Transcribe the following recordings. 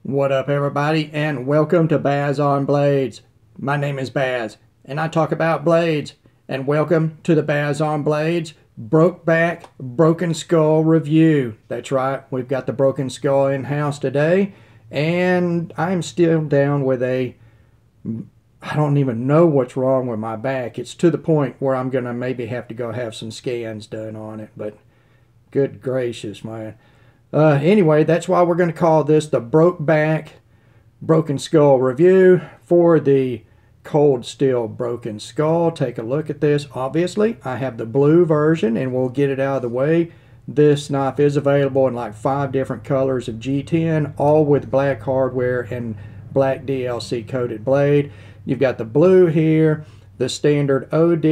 What up, everybody, and welcome to Baz on Blades. My name is Baz, and I talk about blades. And welcome to the Baz on Blades Broke Back Broken Skull review. That's right, we've got the broken skull in house today, and I'm still down with I don't even know what's wrong with my back. It's to the point where I'm gonna maybe have to go have some scans done on it. But good gracious, man. Anyway, that's why we're going to call this the Broke Back Broken Skull review for the Cold Steel Broken Skull. Take a look at this. Obviously, I have the blue version, and we'll get it out of the way. This knife is available in like 5 different colors of G10, all with black hardware and black DLC coated blade. You've got the blue here, the standard OD,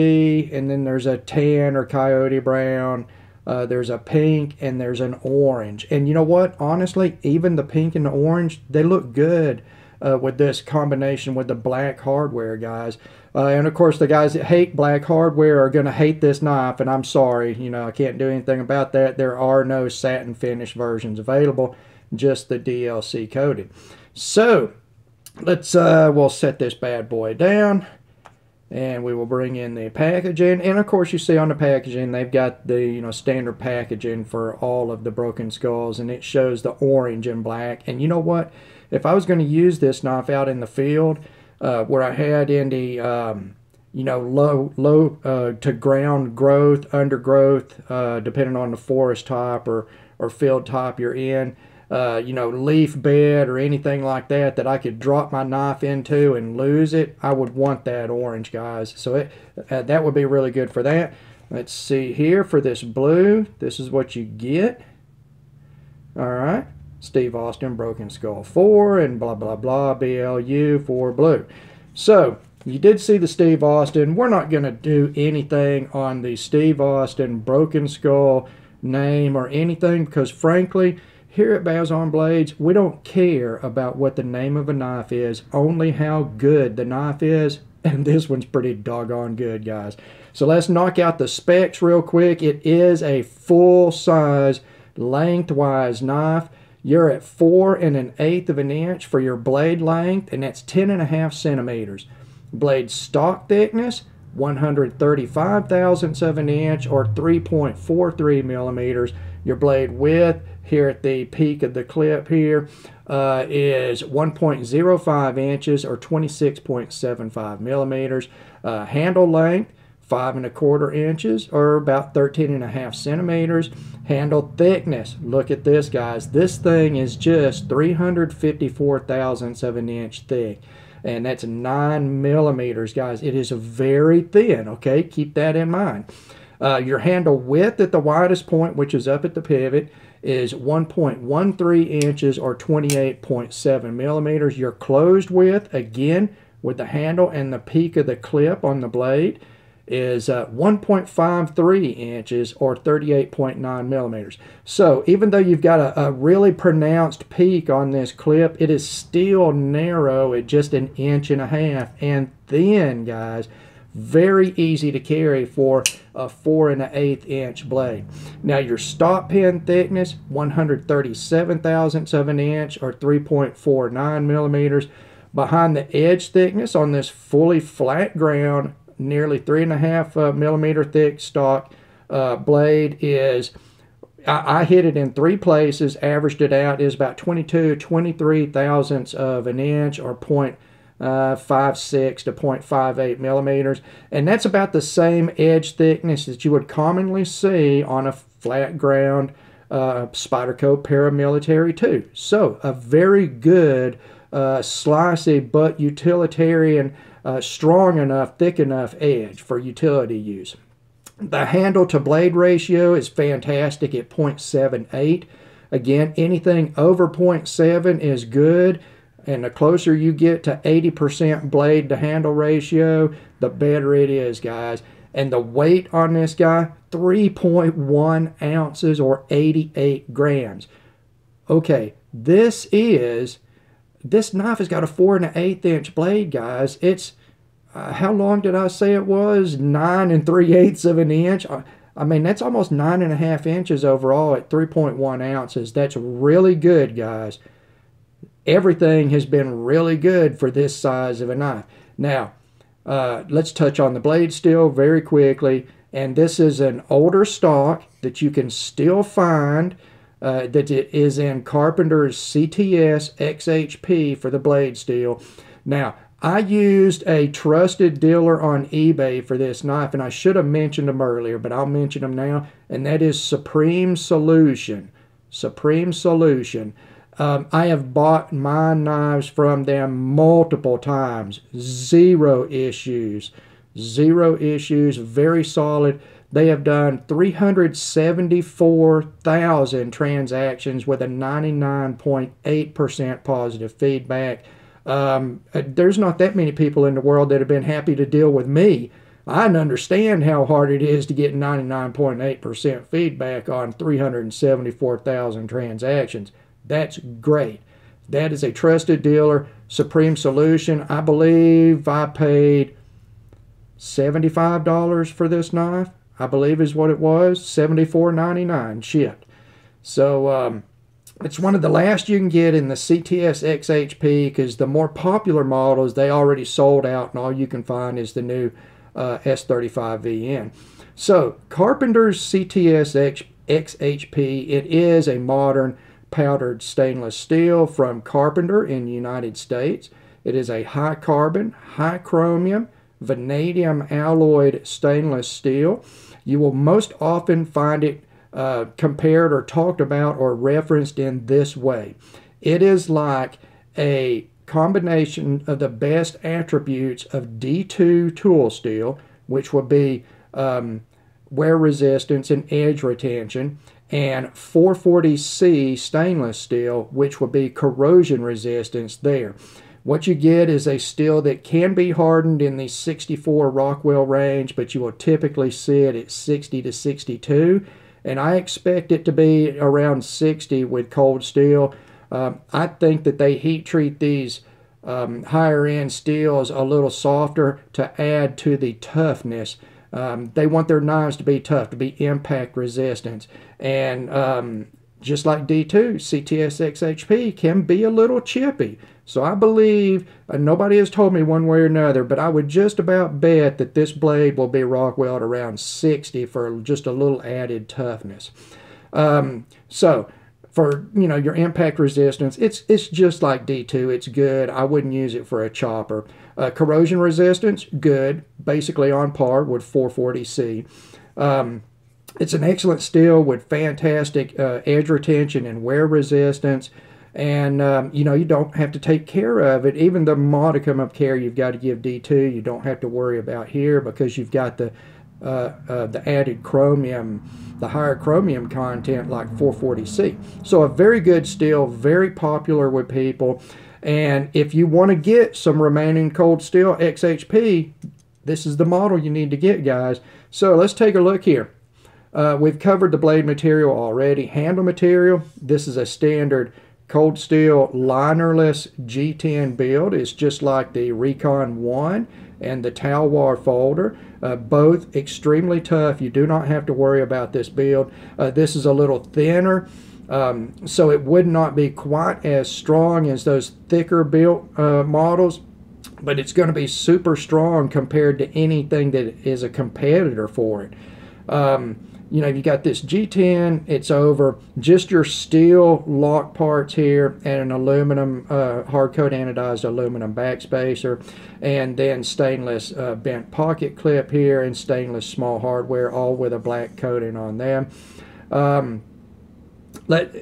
and then there's a tan or coyote brown. There's a pink and there's an orange. And you know what? Honestly, even the pink and the orange, they look good with this combination with the black hardware, guys. And of course, the guys that hate black hardware are going to hate this knife. And I'm sorry, you know, I can't do anything about that. There are no satin finish versions available, just the DLC coated. So let's, we'll set this bad boy down. And we will bring in the packaging. And of course, you see on the packaging, they've got the standard packaging for all of the broken skulls. And it shows the orange and black. And you know what? If I was going to use this knife out in the field, where I had any, low to ground growth, undergrowth, depending on the forest type or field type you're in, leaf bed or anything like that that I could drop my knife into and lose it, I would want that orange, guys. So that would be really good for that. Let's see here for this blue. This is what you get. All right. Steve Austin Broken Skull 4 and blah, blah, blah, BLU for blue. So you did see the Steve Austin. We're not going to do anything on the Steve Austin Broken Skull name or anything because, frankly, here at Baz on Blades, we don't care about what the name of a knife is, only how good the knife is, and this one's pretty doggone good, guys. So let's knock out the specs real quick. It is a full-size, lengthwise knife. You're at 4 1/8 of an inch for your blade length, and that's 10.5 centimeters. Blade stock thickness, 135 thousandths of an inch, or 3.43 millimeters. Your blade width, here at the peak of the clip here, is 1.05 inches or 26.75 millimeters. Handle length, 5 1/4 inches or about 13.5 centimeters. Handle thickness, look at this, guys. This thing is just 354 thousandths of an inch thick. And that's 9 millimeters, guys. It is very thin, okay? Keep that in mind. Your handle width at the widest point, which is up at the pivot, is 1.13 inches or 28.7 millimeters. Your closed width, again, with the handle and the peak of the clip on the blade, is 1.53 inches or 38.9 millimeters. So even though you've got a really pronounced peak on this clip, it is still narrow at just 1.5 inches and thin, guys. Very easy to carry for a 4 1/8 inch blade. Now your stop pin thickness, 137 thousandths of an inch or 3.49 millimeters. Behind the edge thickness on this fully flat ground, nearly 3.5 millimeter thick stock blade is, I hit it in 3 places, averaged it out, is about 23 thousandths of an inch or 0.56 to 0.58 millimeters. And that's about the same edge thickness that you would commonly see on a flat ground Spyderco paramilitary too. So a very good slicey but utilitarian, strong enough, thick enough edge for utility use. The handle to blade ratio is fantastic at 0.78. Again, anything over 0.7 is good. And the closer you get to 80% blade to handle ratio, the better it is, guys. And the weight on this guy, 3.1 ounces or 88 grams. Okay, this knife has got a 4 1/8 inch blade, guys. It's, how long did I say it was? 9 3/8 of an inch. I mean, that's almost 9.5 inches overall at 3.1 ounces. That's really good, guys. everything has been really good for this size of a knife. Now, let's touch on the blade steel very quickly. And this is an older stock that you can still find, that it is in Carpenter's CTS X Hp for the blade steel. Now, I used a trusted dealer on eBay for this knife, and I should have mentioned them earlier, but I'll mention them now, and that is Supreme Solution. Supreme Solution. I have bought my knives from them multiple times. Zero issues. Zero issues. Very solid. They have done 374,000 transactions with a 99.8% positive feedback. There's not that many people in the world that have been happy to deal with me. I understand how hard it is to get 99.8% feedback on 374,000 transactions. That's great. That is a trusted dealer. Supreme Solution. I believe I paid $75 for this knife. I believe is what it was. $74.99 shipped. So it's one of the last you can get in the CTS X Hp, because the more popular models, they already sold out, and all you can find is the new S35VN. So Carpenter's CTS X Hp, it is a modern powdered stainless steel from Carpenter in the United States. It is a high carbon, high chromium, vanadium alloyed stainless steel. You will most often find it compared or talked about or referenced in this way. It is like a combination of the best attributes of D2 tool steel, which would be wear resistance and edge retention, and 440C stainless steel, which would be corrosion resistance there. What you get is a steel that can be hardened in the 64 Rockwell range, but you will typically see it at 60 to 62. And I expect it to be around 60 with cold steel. I think that they heat treat these higher end steels a little softer to add to the toughness. They want their knives to be tough, to be impact resistant. And just like D2, CTS X Hp can be a little chippy. So I believe, nobody has told me one way or another, but I would just about bet that this blade will be Rockwell at around 60 for just a little added toughness. So for, you know, your impact resistance, it's just like D2. It's good. I wouldn't use it for a chopper. Corrosion resistance, good. Basically on par with 440C. It's an excellent steel with fantastic edge retention and wear resistance. And, you know, you don't have to take care of it. Even the modicum of care you've got to give D2, you don't have to worry about here, because you've got the added chromium, the higher chromium content like 440C. So a very good steel, very popular with people. And if you want to get some remaining cold steel XHP, this is the model you need to get, guys. So let's take a look here. We've covered the blade material already. Handle material, this is a standard cold steel linerless G10 build. It's just like the Recon 1 and the Talwar folder. Both extremely tough. You do not have to worry about this build. This is a little thinner, so it would not be quite as strong as those thicker built models, but it's going to be super strong compared to anything that is a competitor for it. You know, you got this G10, it's over just your steel lock parts here and an aluminum, hard coat anodized aluminum backspacer, and then stainless bent pocket clip here and stainless small hardware, all with a black coating on them.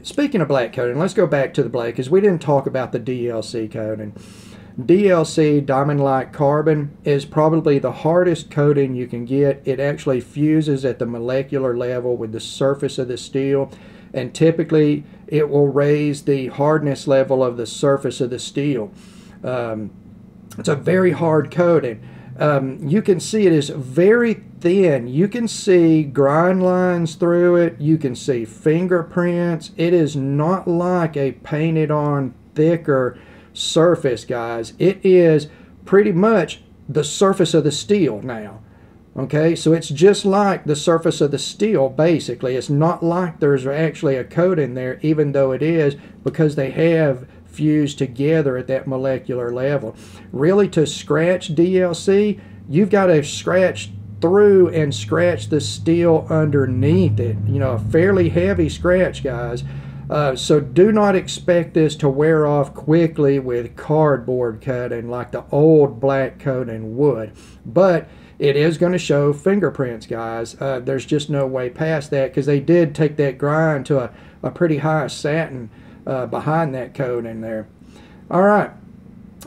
Speaking of black coating, let's go back to the blade, because we didn't talk about the DLC coating. DLC, diamond-like carbon, is probably the hardest coating you can get. It actually fuses at the molecular level with the surface of the steel, and typically it will raise the hardness level of the surface of the steel. It's a very hard coating. You can see it is very thin. You can see grind lines through it. You can see fingerprints. It is not like a painted on thicker surface, guys. It is pretty much the surface of the steel now. Okay, so it's just like the surface of the steel, basically. It's not like there's actually a coat in there, even though it is, because they have fused together at that molecular level. Really, to scratch DLC, you've got to scratch through and scratch the steel underneath it. You know, a fairly heavy scratch, guys. So do not expect this to wear off quickly with cardboard cutting like the old black coating would. But it is going to show fingerprints, guys. There's just no way past that, because they did take that grind to a pretty high satin behind that coating there. All right.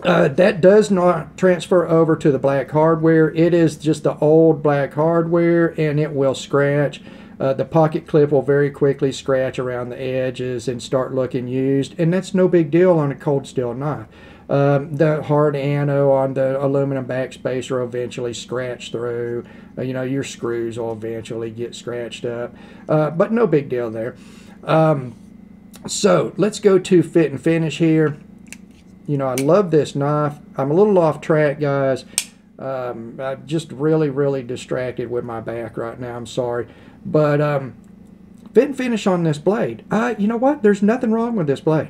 That does not transfer over to the black hardware. It is just the old black hardware, and it will scratch. The pocket clip will very quickly scratch around the edges and start looking used, and that's no big deal on a cold steel knife. The hard ano on the aluminum backspacer will eventually scratch through. You know, your screws will eventually get scratched up, but no big deal there. So let's go to fit and finish here. You know, I love this knife. I'm a little off track, guys. I'm just really distracted with my back right now. I'm sorry. But fit and finish on this blade. You know what? There's nothing wrong with this blade.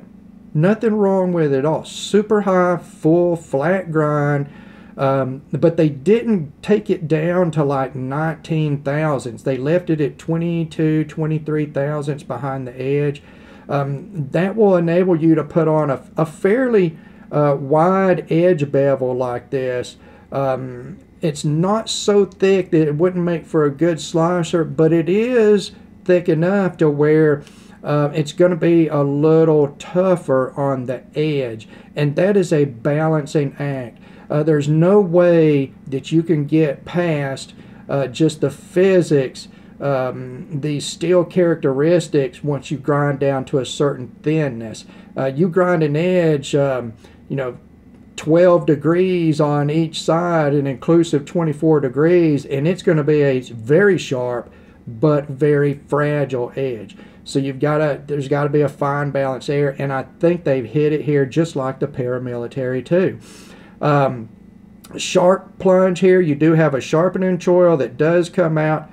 Nothing wrong with it at all. Super high, full, flat grind. But they didn't take it down to like 19 thousandths. They left it at 22, 23 thousandths behind the edge. That will enable you to put on a fairly wide edge bevel like this. It's not so thick that it wouldn't make for a good slicer, but it is thick enough to where it's going to be a little tougher on the edge, and that is a balancing act. There's no way that you can get past just the physics, the steel characteristics once you grind down to a certain thinness. You grind an edge, you know, 12 degrees on each side, an inclusive 24 degrees, and it's going to be a very sharp but very fragile edge. So there's got to be a fine balance there, and I think they've hit it here just like the paramilitary too. Sharp plunge here. You do have a sharpening choil that does come out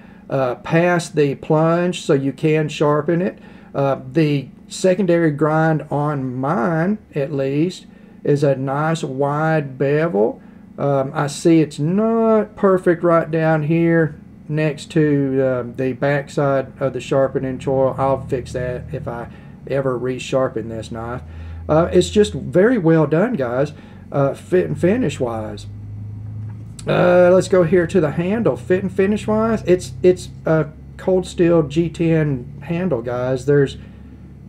past the plunge, so you can sharpen it. The secondary grind on mine, at least, is a nice wide bevel. I see it's not perfect right down here next to the backside of the sharpening choil. I'll fix that if I ever resharpen this knife. It's just very well done, guys, fit and finish wise. Let's go here to the handle. Fit and finish wise, it's a cold steel G10 handle, guys.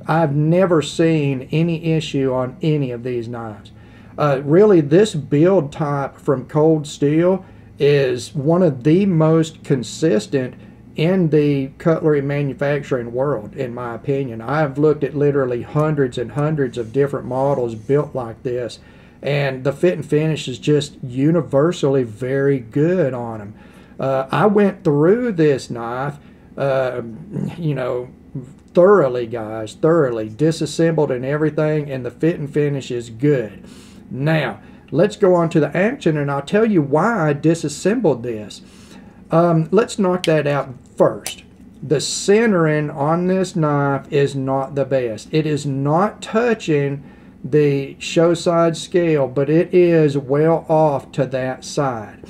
I've never seen any issue on any of these knives. Really, this build type from Cold Steel is one of the most consistent in the cutlery manufacturing world, in my opinion. I've looked at literally hundreds and hundreds of different models built like this, and the fit and finish is just universally very good on them. I went through this knife, you know, thoroughly, guys, thoroughly disassembled and everything, and the fit and finish is good. Now let's go on to the action, and I'll tell you why I disassembled this. Let's knock that out first. The centering on this knife is not the best. It is not touching the show side scale, but it is well off to that side.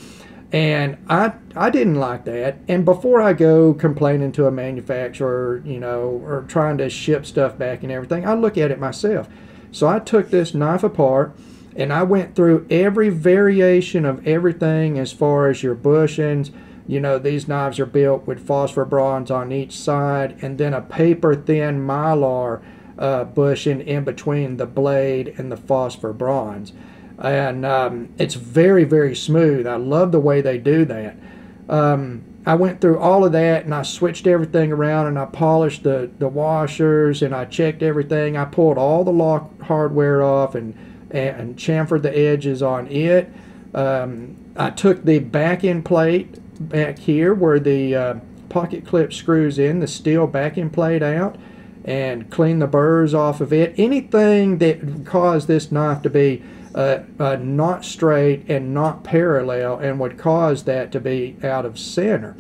And I didn't like that. And before I go complaining to a manufacturer, you know, or trying to ship stuff back and everything, I look at it myself. So I took this knife apart and I went through every variation of everything as far as your bushings. You know, these knives are built with phosphor bronze on each side, and then a paper thin mylar bushing in between the blade and the phosphor bronze. And it's very smooth. I love the way they do that. I went through all of that, and I switched everything around, and I polished the washers, and I checked everything. I pulled all the lock hardware off and chamfered the edges on it. I took the back-end plate back here where the pocket clip screws in, the steel back-end plate out, and cleaned the burrs off of it. Anything that caused this knife to be not straight and not parallel and would cause that to be out of center.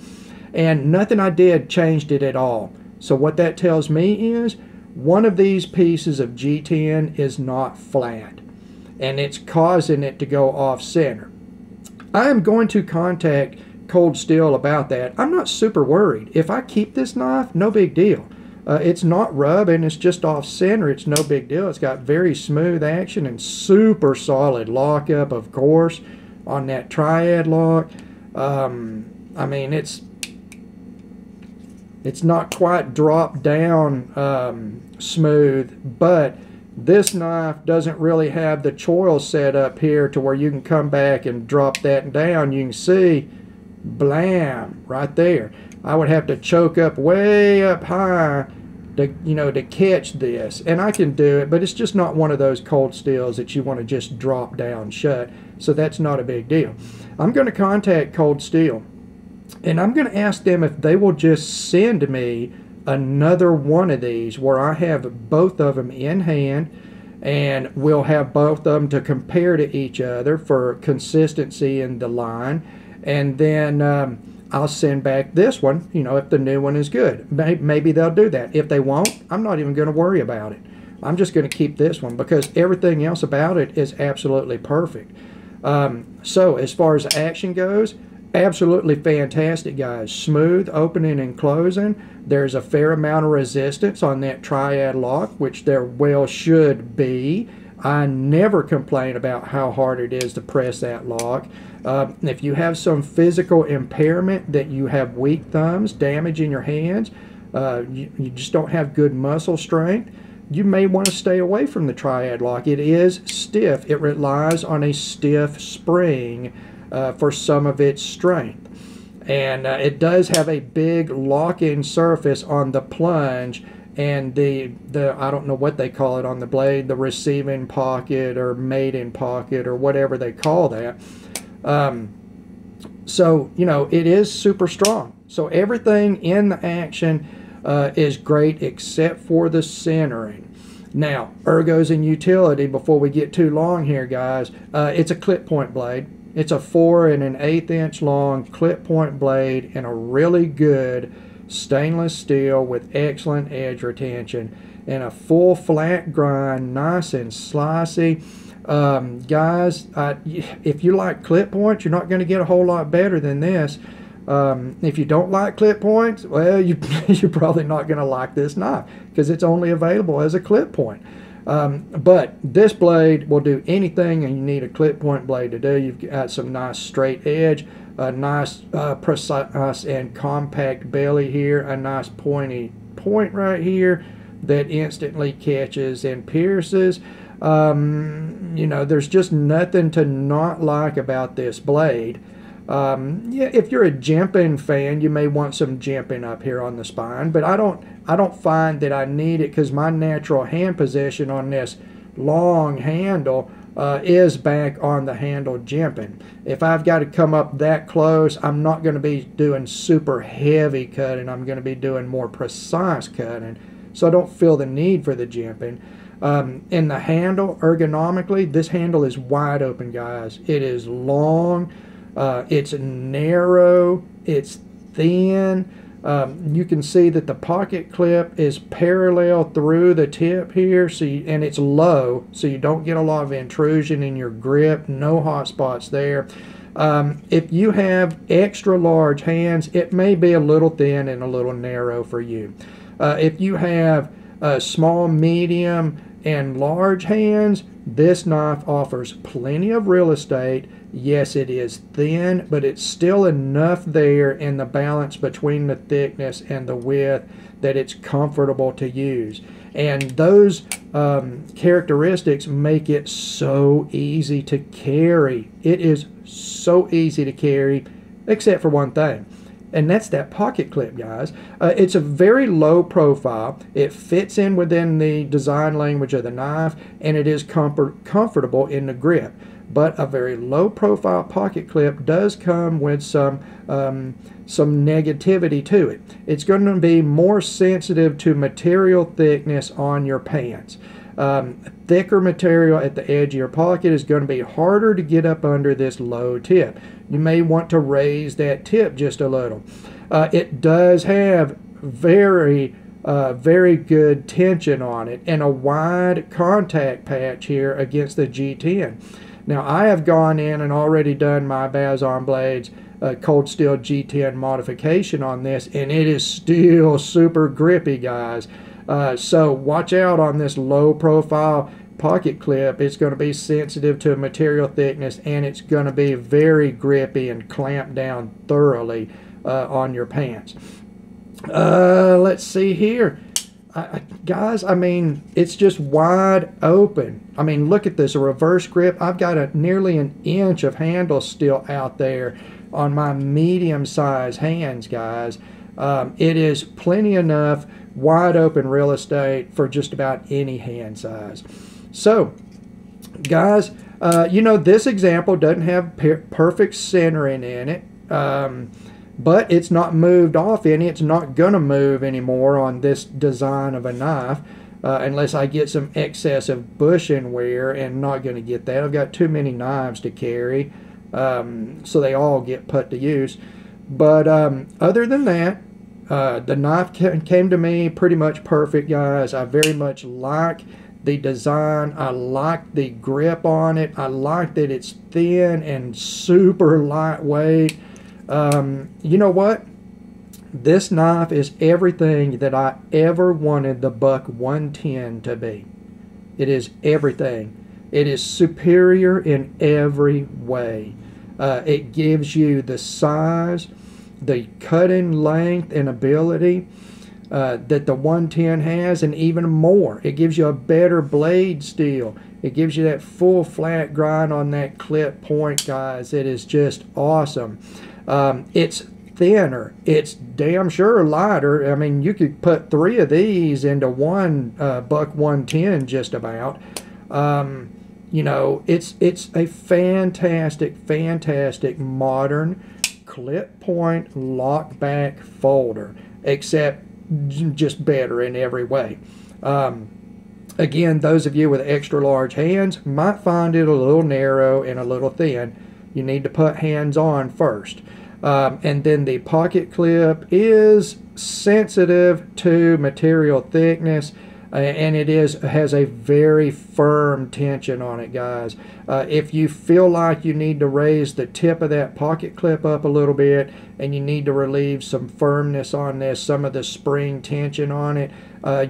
And nothing I did changed it at all. So what that tells me is one of these pieces of G10 is not flat, and it's causing it to go off center. I am going to contact Cold Steel about that. I'm not super worried. If I keep this knife, no big deal. It's not rubbing, it's just off center, it's no big deal. It's got very smooth action and super solid lockup, of course, on that triad lock. I mean, it's not quite drop down smooth, but this knife doesn't really have the choil set up here to where you can come back and drop that down. You can see, blam, right there. I would have to choke up way up high to, you know, to catch this, and I can do it, but it's just not one of those Cold Steels that you want to just drop down shut, so that's not a big deal. I'm going to contact Cold Steel, and I'm going to ask them if they will just send me another one of these where I have both of them in hand, and we'll have both of them to compare to each other for consistency in the line, and then I'll send back this one, you know, if the new one is good. Maybe they'll do that. If they won't, I'm not even going to worry about it. I'm just going to keep this one because everything else about it is absolutely perfect. So as far as action goes, absolutely fantastic, guys. Smooth opening and closing. There's a fair amount of resistance on that triad lock, which there well should be. I never complain about how hard it is to press that lock. If you have some physical impairment, that you have weak thumbs, damage in your hands, you just don't have good muscle strength, you may want to stay away from the triad lock. It is stiff. It relies on a stiff spring for some of its strength. And it does have a big lock-in surface on the plunge and the I don't know what they call it on the blade, the receiving pocket or mating pocket or whatever they call that. So, you know, it is super strong. So everything in the action is great except for the centering. Now, ergos and utility, before we get too long here, guys, it's a clip point blade. It's a 4 1/8 inch long clip point blade and a really good stainless steel with excellent edge retention and a full flat grind, nice and slicey. Guys, if you like clip points, you're not going to get a whole lot better than this. If you don't like clip points, well, you're probably not going to like this knife because it's only available as a clip point. But this blade will do anything and you need a clip point blade to do. You've got some nice straight edge, a nice precise and compact belly here, a nice pointy point right here that instantly catches and pierces. You know, there's just nothing to not like about this blade. Yeah, if you're a jimping fan, you may want some jimping up here on the spine, but I don't find that I need it because my natural hand position on this long handle is back on the handle jimping. If I've got to come up that close, I'm not going to be doing super heavy cutting. I'm going to be doing more precise cutting, so I don't feel the need for the jimping. In the handle, ergonomically, this handle is wide open, guys. It is long, it's narrow, it's thin. You can see that the pocket clip is parallel through the tip here, so and it's low, so you don't get a lot of intrusion in your grip, no hot spots there. If you have extra large hands, it may be a little thin and a little narrow for you. If you have small, medium, and large hands, this knife offers plenty of real estate. Yes, it is thin, but it's still enough there in the balance between the thickness and the width that it's comfortable to use. And those characteristics make it so easy to carry. It is so easy to carry, except for one thing. And that's that pocket clip, guys. It's a very low profile. It fits in within the design language of the knife, and it is comfortable in the grip. But a very low profile pocket clip does come with some negativity to it. It's going to be more sensitive to material thickness on your pants. Thicker material at the edge of your pocket is going to be harder to get up under this low tip. You may want to raise that tip just a little. It does have very Very good tension on it, and a wide contact patch here against the G10. Now I have gone in and already done my Bazon Blades cold steel G10 modification on this, and it is still super grippy, guys. So watch out on this low profile pocket clip. It's going to be sensitive to material thickness, and it's going to be very grippy and clamp down thoroughly on your pants. Let's see here. Guys, I mean, it's just wide open. I mean, look at this, a reverse grip. I've got nearly an inch of handle still out there on my medium-sized hands, guys. It is plenty enough wide open real estate for just about any hand size. So, guys, you know, this example doesn't have perfect centering in it. But it's not moved off any. It's not going to move anymore on this design of a knife unless I get some excessive bushing wear, and not going to get that. I've got too many knives to carry, so they all get put to use. But other than that, the knife came to me pretty much perfect, guys. I very much like the design. I like the grip on it. I like that it's thin and super lightweight. You know what? This knife is everything that I ever wanted the Buck 110 to be. It is everything. It is superior in every way. It gives you the size, the cutting length and ability that the 110 has, and even more. It gives you a better blade steel. It gives you that full flat grind on that clip point, guys. It is just awesome. It's thinner. It's damn sure lighter. I mean, you could put 3 of these into one Buck 110 just about. You know, it's a fantastic modern clip point lock back folder, except just better in every way. Again, those of you with extra large hands might find it a little narrow and a little thin. You need to put hands on first. And then the pocket clip is sensitive to material thickness, and it has a very firm tension on it, guys. If you feel like you need to raise the tip of that pocket clip up a little bit, and you need to relieve some firmness on this, some of the spring tension on it,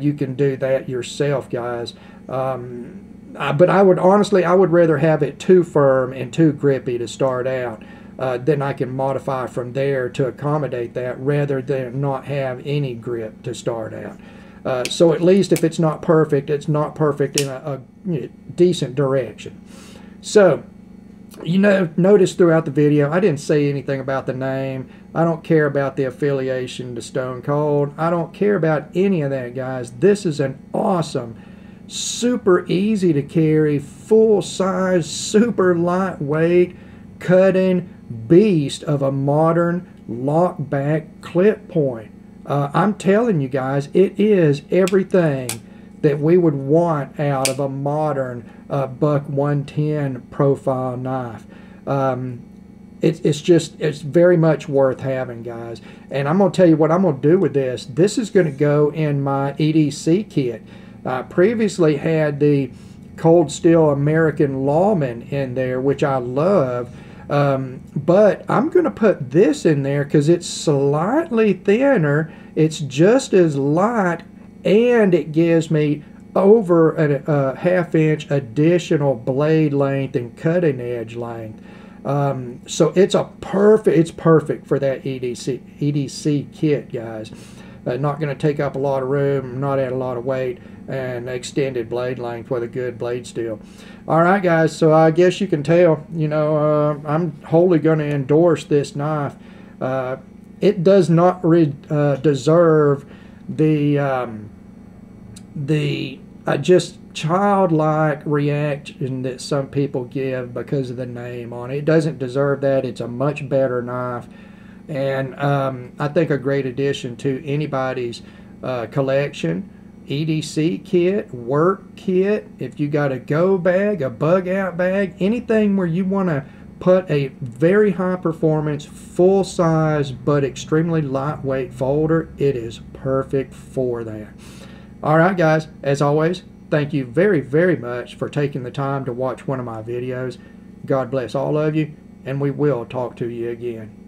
you can do that yourself, guys. But I would rather have it too firm and too grippy to start out. Then I can modify from there to accommodate that, rather than not have any grip to start out. So at least if it's not perfect, it's not perfect in a decent direction. So, you know, notice throughout the video, I didn't say anything about the name. I don't care about the affiliation to Stone Cold. I don't care about any of that, guys. This is an awesome, super easy to carry, full size, super lightweight, cutting beast of a modern lock back clip point. I'm telling you guys, it is everything that we would want out of a modern Buck 110 profile knife. It's very much worth having, guys. And I'm going to tell you what I'm going to do with this. This is going to go in my EDC kit. I previously had the Cold Steel American Lawman in there, which I love. But I'm going to put this in there because it's slightly thinner, it's just as light, and it gives me over a ½ inch additional blade length and cutting edge length. So it's perfect for that EDC kit, guys. Not going to take up a lot of room, not add a lot of weight, and extended blade length with a good blade steel. All right, guys, so I guess you can tell, you know, I'm wholly going to endorse this knife. It does not deserve the just childlike reaction that some people give because of the name on it. It doesn't deserve that. It's a much better knife, and I think a great addition to anybody's collection. EDC kit, work kit, if you got a go bag, a bug out bag, anything where you want to put a very high performance, full size, but extremely lightweight folder, it is perfect for that. Alright guys, as always, thank you very, very much for taking the time to watch one of my videos. God bless all of you, and we will talk to you again.